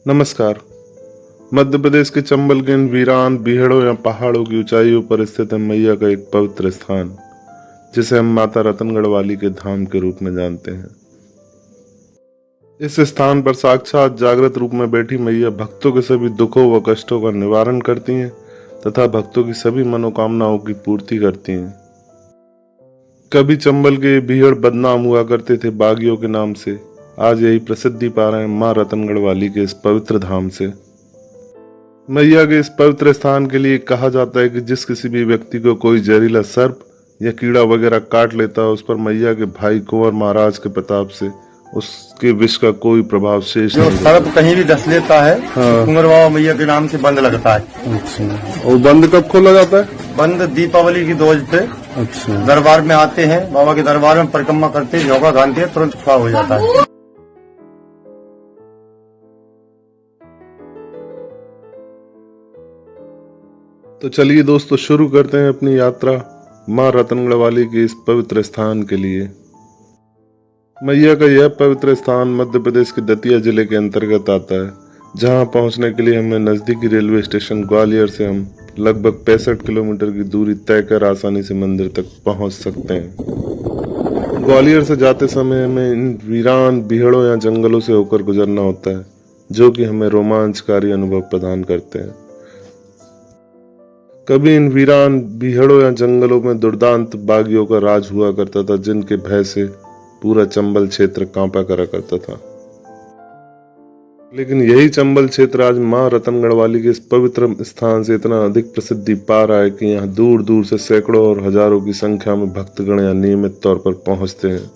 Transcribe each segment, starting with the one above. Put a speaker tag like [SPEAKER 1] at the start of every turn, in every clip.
[SPEAKER 1] नमस्कार। मध्य प्रदेश के चंबल के इन वीरान बीहड़ों या पहाड़ों की ऊंचाइयों पर स्थित है मैया का एक पवित्र स्थान, जिसे हम माता रतनगढ़ वाली के धाम के रूप में जानते हैं। इस स्थान पर साक्षात जागृत रूप में बैठी मैया भक्तों के सभी दुखों व कष्टों का निवारण करती हैं तथा भक्तों की सभी मनोकामनाओं की पूर्ति करती हैं। कभी चंबल के बीहड़ बदनाम हुआ करते थे बागियों के नाम से, आज यही प्रसिद्धि पा रहे हैं मां रतनगढ़ वाली के इस पवित्र धाम से। मैया के इस पवित्र स्थान के लिए कहा जाता है कि जिस किसी भी व्यक्ति को कोई जहरीला सर्प या कीड़ा वगैरह काट लेता है, उस पर मैया के भाई कुंवर महाराज के प्रताप से उसके विष का कोई प्रभाव शेष
[SPEAKER 2] जो
[SPEAKER 1] नहीं
[SPEAKER 2] सर्प कहीं भी डस लेता है,
[SPEAKER 1] हाँ।
[SPEAKER 2] कुंवर बाबा मैया के नाम से बंद लगता है।
[SPEAKER 1] अच्छा, और बंद कब खोला जाता है?
[SPEAKER 2] बंद दीपावली की दोज पे।
[SPEAKER 1] अच्छा,
[SPEAKER 2] दरबार में आते हैं, बाबा के दरबार में परिक्रमा करते हैं, झोंका गानते हैं, तुरंत छुआ हो जाता है।
[SPEAKER 1] तो चलिए दोस्तों, शुरू करते हैं अपनी यात्रा मां रतनगढ़ वाली के इस पवित्र स्थान के लिए। मैया का यह पवित्र स्थान मध्य प्रदेश के दतिया जिले के अंतर्गत आता है, जहां पहुंचने के लिए हमें नजदीकी रेलवे स्टेशन ग्वालियर से हम लगभग 65 किलोमीटर की दूरी तय कर आसानी से मंदिर तक पहुंच सकते हैं। ग्वालियर से जाते समय हमें इन वीरान बीहड़ों या जंगलों से होकर गुजरना होता है, जो कि हमें रोमांचकारी अनुभव प्रदान करते हैं। कभी इन वीरान बीहड़ों या जंगलों में दुर्दांत बागियों का राज हुआ करता था, जिनके भय से पूरा चंबल क्षेत्र कांपा करा करता था। लेकिन यही चंबल क्षेत्र आज मां रतनगढ़ वाली के इस पवित्र स्थान से इतना अधिक प्रसिद्धि पा रहा है कि यहाँ दूर दूर से सैकड़ों और हजारों की संख्या में भक्तगण यहाँ नियमित तौर पर पहुंचते हैं।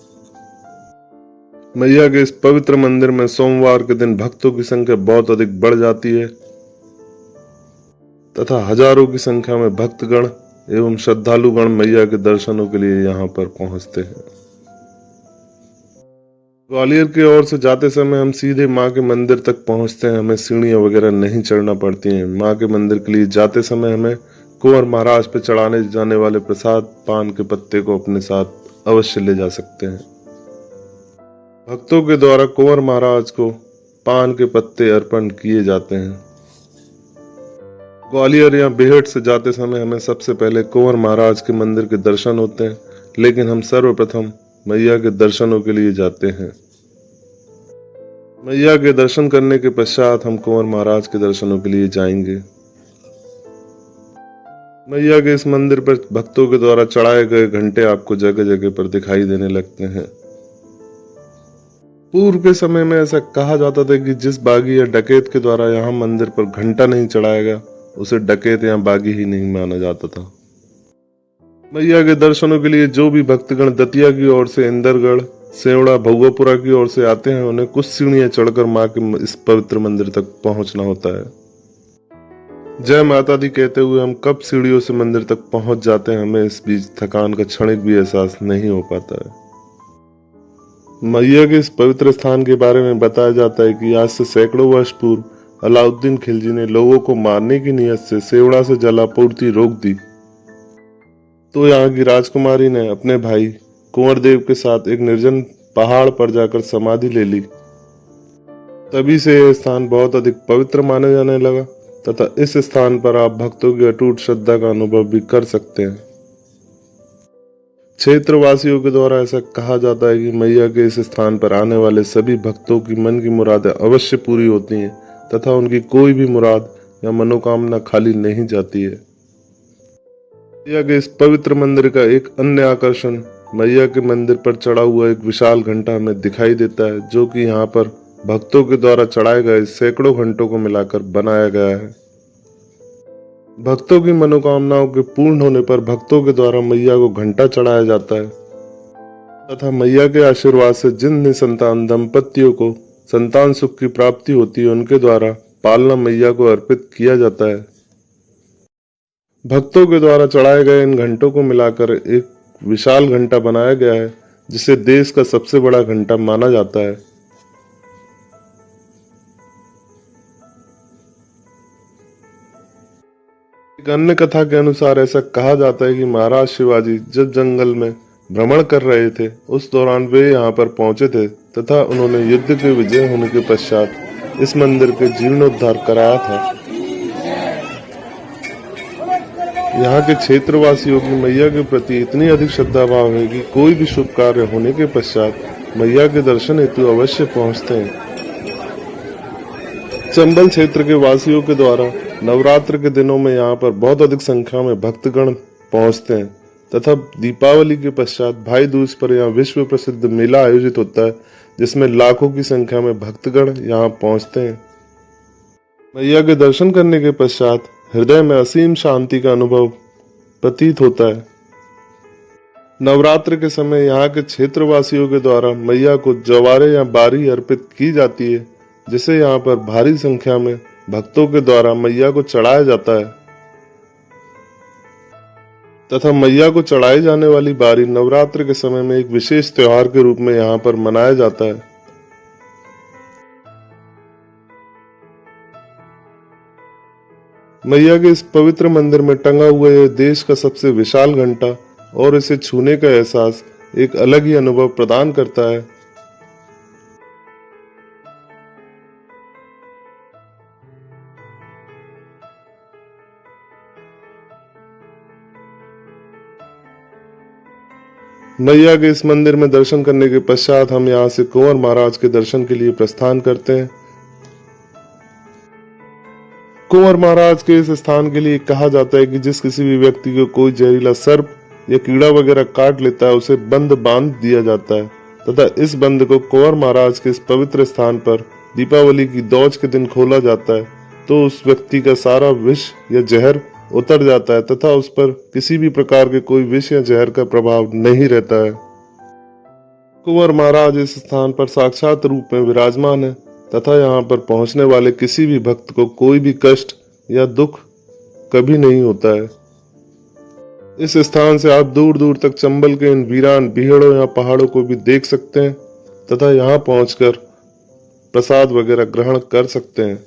[SPEAKER 1] मैया के इस पवित्र मंदिर में सोमवार के दिन भक्तों की संख्या बहुत अधिक बढ़ जाती है तथा हजारों की संख्या में भक्तगण एवं श्रद्धालुगण मैया के दर्शनों के लिए यहाँ पर पहुंचते हैं। ग्वालियर की ओर से जाते समय हम सीधे मां के मंदिर तक पहुंचते हैं, हमें सीढ़ियां वगैरह नहीं चढ़ना पड़ती हैं। मां के मंदिर के लिए जाते समय हमें कुंवर महाराज पे चढ़ाने जाने वाले प्रसाद पान के पत्ते को अपने साथ अवश्य ले जा सकते हैं। भक्तों के द्वारा कुंवर महाराज को पान के पत्ते अर्पण किए जाते हैं। ग्वालियर या बेहट से जाते समय हमें सबसे पहले कुंवर महाराज के मंदिर के दर्शन होते हैं, लेकिन हम सर्वप्रथम मैया के दर्शनों के लिए जाते हैं। मैया के दर्शन करने के पश्चात हम कुंवर महाराज के दर्शनों के लिए जाएंगे। मैया के इस मंदिर पर भक्तों के द्वारा चढ़ाए गए घंटे आपको जगह जगह पर दिखाई देने लगते हैं। पूर्व के समय में ऐसा कहा जाता था कि जिस बागी या डकैत के द्वारा यहाँ मंदिर पर घंटा नहीं चढ़ाया गया, उसे डकैत या बागी ही नहीं माना जाता था। मैया के दर्शनों के लिए जो भी भक्तगण दतिया की ओर से इंदरगढ़, सेवड़ा, भगवापुरा की ओर से आते हैं, उन्हें कुछ सीढ़ियां चढ़कर मां के इस पवित्र मंदिर तक पहुंचना होता है। जय माता दी कहते हुए हम कब सीढ़ियों से मंदिर तक पहुंच जाते हैं, हमें इस बीच थकान का क्षणिक भी एहसास नहीं हो पाता है। मैया के इस पवित्र स्थान के बारे में बताया जाता है कि आज से सैकड़ों वर्ष पूर्व अलाउद्दीन खिलजी ने लोगों को मारने की नियत से सेवड़ा से जलापूर्ति रोक दी, तो यहाँ की राजकुमारी ने अपने भाई कुंवर देव के साथ एक निर्जन पहाड़ पर जाकर समाधि ले ली। तभी से यह स्थान बहुत अधिक पवित्र माने जाने लगा तथा इस स्थान पर आप भक्तों की अटूट श्रद्धा का अनुभव भी कर सकते हैं। क्षेत्रवासियों के द्वारा ऐसा कहा जाता है कि मैया के इस स्थान पर आने वाले सभी भक्तों की मन की मुरादें अवश्य पूरी होती हैं तथा उनकी कोई भी मुराद या मनोकामना खाली नहीं जाती है। मैया के इस पवित्र मंदिर का एक अन्य आकर्षण मैया के मंदिर पर चढ़ा हुआ एक विशाल घंटा हमें दिखाई देता है, जो कि यहाँ पर भक्तों के द्वारा चढ़ाए गए सैकड़ों घंटों को मिलाकर बनाया गया है। भक्तों की मनोकामनाओं के पूर्ण होने पर भक्तों के द्वारा मैया को घंटा चढ़ाया जाता है तथा मैया के आशीर्वाद से जिन निसंतान दंपतियों को संतान सुख की प्राप्ति होती है, उनके द्वारा पालना मैया को अर्पित किया जाता है। भक्तों के द्वारा चढ़ाए गए इन घंटों को मिलाकर एक विशाल घंटा बनाया गया है, जिसे देश का सबसे बड़ा घंटा माना जाता है। एक अन्य कथा के अनुसार ऐसा कहा जाता है कि महाराज शिवाजी जब जंगल में भ्रमण कर रहे थे, उस दौरान वे यहाँ पर पहुंचे थे तथा उन्होंने युद्ध के विजय होने के पश्चात इस मंदिर के जीर्णोद्धार कराया था। यहाँ के क्षेत्रवासियों की मैया के प्रति इतनी अधिक श्रद्धा भाव है कि कोई भी शुभ कार्य होने के पश्चात मैया के दर्शन हेतु अवश्य पहुँचते हैं। चंबल क्षेत्र के वासियों के द्वारा नवरात्र के दिनों में यहाँ पर बहुत अधिक संख्या में भक्तगण पहुँचते हैं तथा दीपावली के पश्चात भाई दूज पर यहाँ विश्व प्रसिद्ध मेला आयोजित होता है, जिसमें लाखों की संख्या में भक्तगण यहाँ पहुँचते हैं। मैया के दर्शन करने के पश्चात हृदय में असीम शांति का अनुभव प्रतीत होता है। नवरात्र के समय यहाँ के क्षेत्रवासियों के द्वारा मैया को जवारे या बारी अर्पित की जाती है, जिसे यहाँ पर भारी संख्या में भक्तों के द्वारा मैया को चढ़ाया जाता है तथा मैया को चढ़ाई जाने वाली बारी नवरात्र के समय में एक विशेष त्योहार के रूप में यहाँ पर मनाया जाता है। मैया के इस पवित्र मंदिर में टंगा हुआ यह देश का सबसे विशाल घंटा और इसे छूने का एहसास एक अलग ही अनुभव प्रदान करता है। मैया के इस मंदिर में दर्शन करने के पश्चात हम यहाँ से कुंवर महाराज के दर्शन के लिए प्रस्थान करते हैं। कुंवर महाराज के इस स्थान के लिए कहा जाता है कि जिस किसी भी व्यक्ति को कोई जहरीला सर्प या कीड़ा वगैरह काट लेता है उसे बंद बांध दिया जाता है तथा इस बंद को कुंवर महाराज के इस पवित्र स्थान पर दीपावली की दौज के दिन खोला जाता है तो उस व्यक्ति का सारा विष या जहर उतर जाता है तथा उस पर किसी भी प्रकार के कोई विष या जहर का प्रभाव नहीं रहता है। कुंवर महाराज इस स्थान पर साक्षात रूप में विराजमान है तथा यहाँ पर पहुंचने वाले किसी भी भक्त को कोई भी कष्ट या दुख कभी नहीं होता है। इस स्थान से आप दूर दूर तक चंबल के इन वीरान बीहड़ों या पहाड़ों को भी देख सकते हैं तथा यहाँ पहुंचकर प्रसाद वगैरह ग्रहण कर सकते हैं।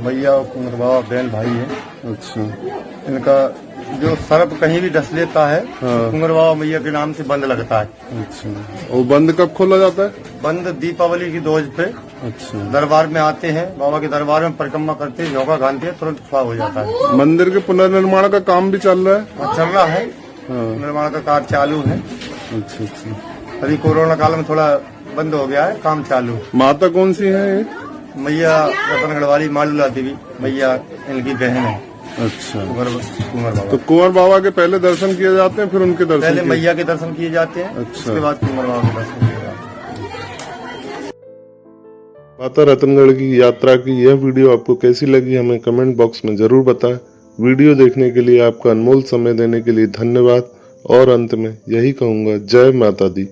[SPEAKER 2] भैया और कुंवर बाबा बहन भाई है।
[SPEAKER 1] अच्छा,
[SPEAKER 2] इनका जो सर्प कहीं भी डस लेता है
[SPEAKER 1] हाँ।
[SPEAKER 2] कुंवर बाबा मैया के नाम से बंद लगता है।
[SPEAKER 1] अच्छा, और बंद कब खोला जाता है?
[SPEAKER 2] बंद दीपावली की दोज पे।
[SPEAKER 1] अच्छा,
[SPEAKER 2] दरबार में आते हैं, बाबा के दरबार में परिक्रमा करते हैं, झोंका घालते हैं, तुरंत खुला हो जाता है।
[SPEAKER 1] मंदिर के पुनर्निर्माण का काम भी चल रहा है?
[SPEAKER 2] और चल रहा है,
[SPEAKER 1] हाँ।
[SPEAKER 2] निर्माण का कार्य चालू है।
[SPEAKER 1] अच्छा अच्छा,
[SPEAKER 2] अभी कोरोना काल में थोड़ा बंद हो गया है, काम चालू।
[SPEAKER 1] माता कौन सी है ये?
[SPEAKER 2] मैया रतनगढ़ वाली मालूला देवी मैया इनकी बहन है।
[SPEAKER 1] अच्छा,
[SPEAKER 2] कुंवर बाबा।
[SPEAKER 1] तो कुंवर बाबा के पहले दर्शन किए जाते हैं फिर उनके दर्शन
[SPEAKER 2] पहले मैया के दर्शन किए जाते हैं,
[SPEAKER 1] अच्छा।
[SPEAKER 2] उसके बाद कुंवर बाबा के दर्शन किए जाते हैं।
[SPEAKER 1] माता रतनगढ़ की यात्रा की यह वीडियो आपको कैसी लगी हमें कमेंट बॉक्स में जरूर बताएं। वीडियो देखने के लिए आपका अनमोल समय देने के लिए धन्यवाद और अंत में यही कहूंगा, जय माता दी।